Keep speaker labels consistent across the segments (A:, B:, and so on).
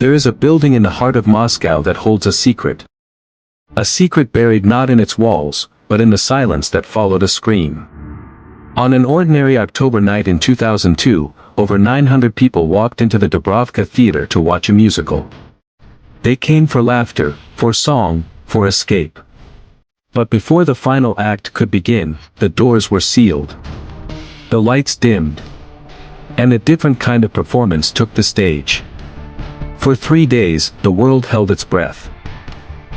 A: There is a building in the heart of Moscow that holds a secret. A secret buried not in its walls, but in the silence that followed a scream. On an ordinary October night in 2002, over 900 people walked into the Dubrovka Theater to watch a musical. They came for laughter, for song, for escape. But before the final act could begin, the doors were sealed. The lights dimmed. And a different kind of performance took the stage. For 3 days, the world held its breath.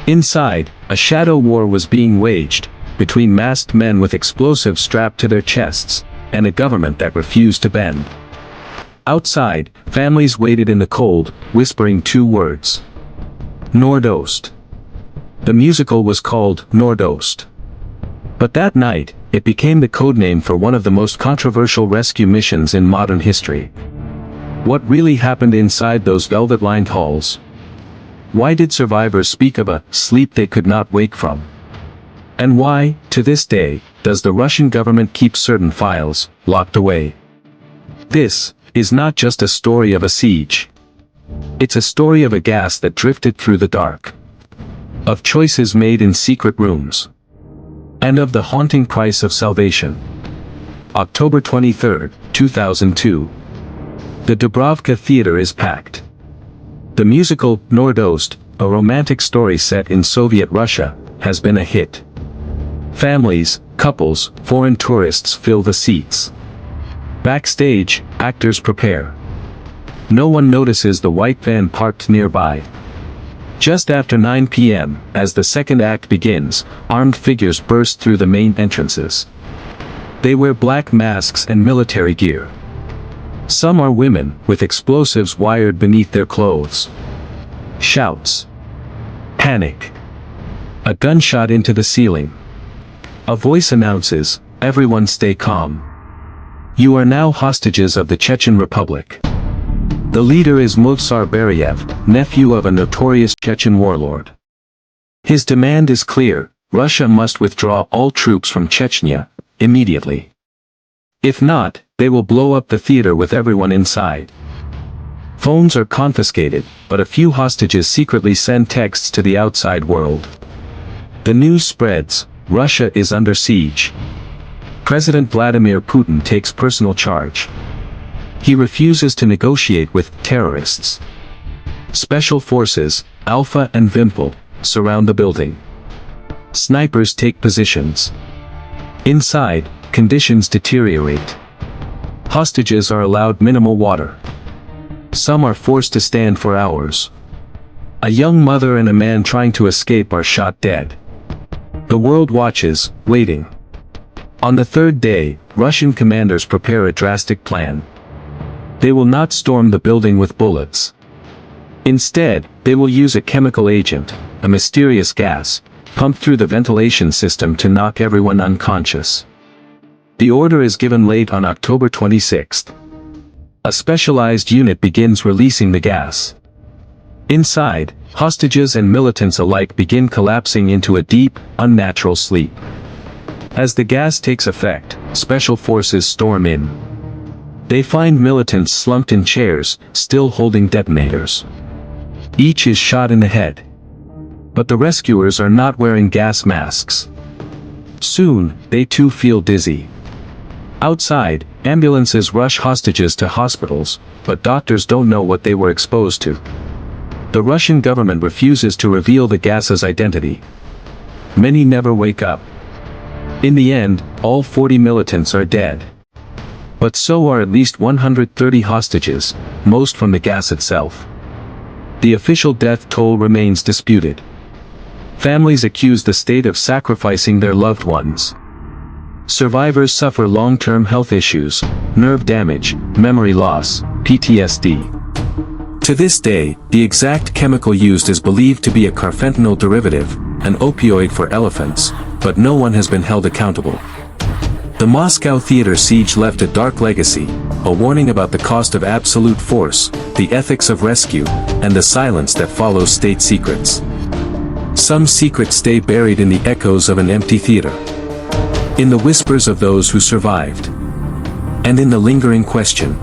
A: Inside, a shadow war was being waged, between masked men with explosives strapped to their chests, and a government that refused to bend. Outside, families waited in the cold, whispering 2 words. Nord-Ost. The musical was called Nord-Ost. But that night, it became the codename for one of the most controversial rescue missions in modern history. What really happened inside those velvet-lined halls? Why did survivors speak of a sleep they could not wake from? And why, to this day, does the Russian government keep certain files locked away? This is not just a story of a siege. It's a story of a gas that drifted through the dark. Of choices made in secret rooms. And of the haunting price of salvation. October 23, 2002. The Dubrovka Theater is packed. The musical, Nord-Ost, a romantic story set in Soviet Russia, has been a hit. Families, couples, foreign tourists fill the seats. Backstage, actors prepare. No one notices the white van parked nearby. Just after 9 p.m., as the second act begins, armed figures burst through the main entrances. They wear black masks and military gear. Some are women, with explosives wired beneath their clothes. Shouts. Panic. A gunshot into the ceiling. A voice announces, "Everyone stay calm. You are now hostages of the Chechen Republic." The leader is Movsar Beriev, nephew of a notorious Chechen warlord. His demand is clear: Russia must withdraw all troops from Chechnya, immediately. If not, they will blow up the theater with everyone inside. Phones are confiscated, but a few hostages secretly send texts to the outside world. The news spreads: Russia is under siege. President Vladimir Putin takes personal charge. He refuses to negotiate with terrorists. Special forces, Alpha and Vimpel, surround the building. Snipers take positions. Inside, conditions deteriorate. Hostages are allowed minimal water. Some are forced to stand for hours. A young mother and a man trying to escape are shot dead. The world watches, waiting. On the 3rd day, Russian commanders prepare a drastic plan. They will not storm the building with bullets. Instead, they will use a chemical agent, a mysterious gas, pumped through the ventilation system to knock everyone unconscious. The order is given late on October 26. A specialized unit begins releasing the gas. Inside, hostages and militants alike begin collapsing into a deep, unnatural sleep. As the gas takes effect, special forces storm in. They find militants slumped in chairs, still holding detonators. Each is shot in the head. But the rescuers are not wearing gas masks. Soon, they too feel dizzy. Outside, ambulances rush hostages to hospitals, but doctors don't know what they were exposed to. The Russian government refuses to reveal the gas's identity. Many never wake up. In the end, all 40 militants are dead. But so are at least 130 hostages, most from the gas itself. The official death toll remains disputed. Families accuse the state of sacrificing their loved ones. Survivors suffer long-term health issues, nerve damage, memory loss, PTSD. To this day, the exact chemical used is believed to be a carfentanil derivative, an opioid for elephants, but no one has been held accountable. The Moscow theater siege left a dark legacy, a warning about the cost of absolute force, the ethics of rescue, and the silence that follows state secrets. Some secrets stay buried in the echoes of an empty theater. In the whispers of those who survived. And in the lingering question,